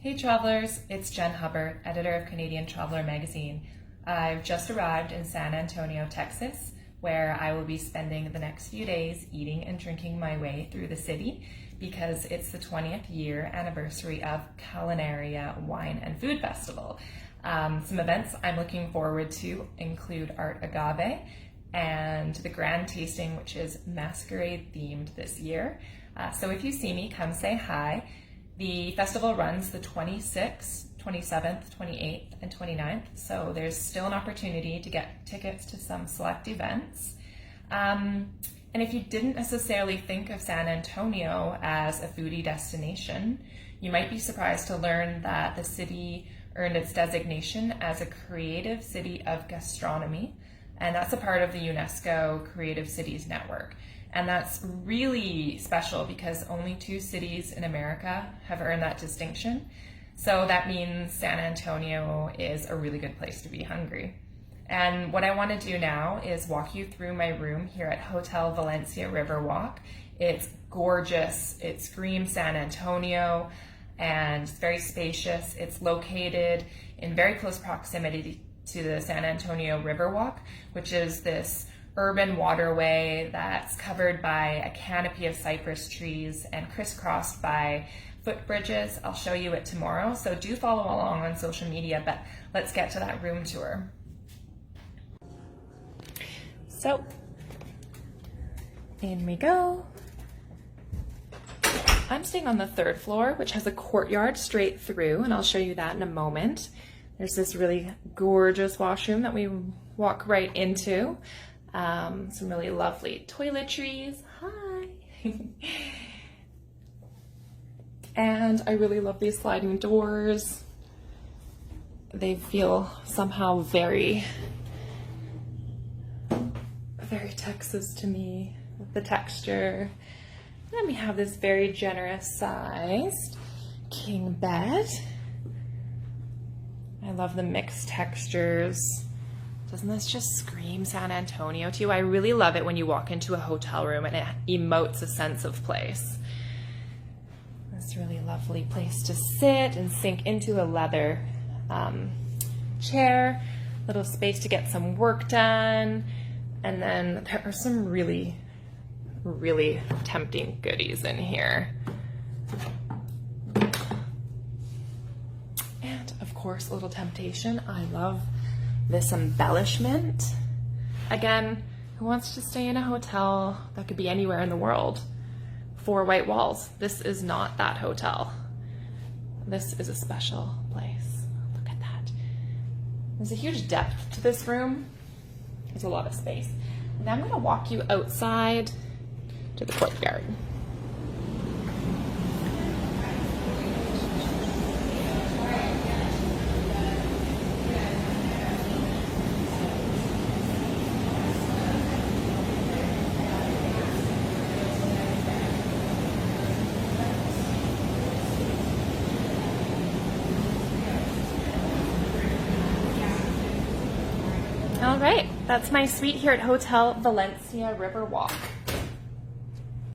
Hey travelers, it's Jen Hubbard, editor of Canadian Traveler magazine. I've just arrived in San Antonio, Texas, where I will be spending the next few days eating and drinking my way through the city because it's the 20th year anniversary of Culinaria Wine and Food Festival. Some events I'm looking forward to include Art Agave and the grand tasting, which is masquerade themed this year. So if you see me, come say hi. The festival runs the 26th, 27th, 28th, and 29th, so there's still an opportunity to get tickets to some select events. And if you didn't necessarily think of San Antonio as a foodie destination, you might be surprised to learn that the city earned its designation as a Creative City of Gastronomy, and that's a part of the UNESCO Creative Cities Network. And that's really special because only 2 cities in America have earned that distinction. So that means San Antonio is a really good place to be hungry. And what I want to do now is walk you through my room here at Hotel Valencia Riverwalk. It's gorgeous, it screams San Antonio, and it's very spacious. It's located in very close proximity to the San Antonio Riverwalk, which is this urban waterway that's covered by a canopy of cypress trees and crisscrossed by footbridges. I'll show you it tomorrow, so do follow along on social media, but let's get to that room tour. So, in we go. I'm staying on the 3rd floor, which has a courtyard straight through, and I'll show you that in a moment. There's this really gorgeous washroom that we walk right into. Some really lovely toiletries. Hi! And I really love these sliding doors. They feel somehow very Texas to me, with the texture. Then we have this very generous sized king bed. I love the mixed textures. Doesn't this just scream San Antonio to you? I really love it when you walk into a hotel room and it emotes a sense of place. This really lovely place to sit and sink into a leather chair. Little space to get some work done. And then there are some really, really tempting goodies in here. And of course, a little temptation. I love this embellishment. Again, who wants to stay in a hotel that could be anywhere in the world? 4 white walls. This is not that hotel. This is a special place. Look at that. There's a huge depth to this room. There's a lot of space. And I'm gonna walk you outside to the courtyard. All right, that's my suite here at Hotel Valencia Riverwalk.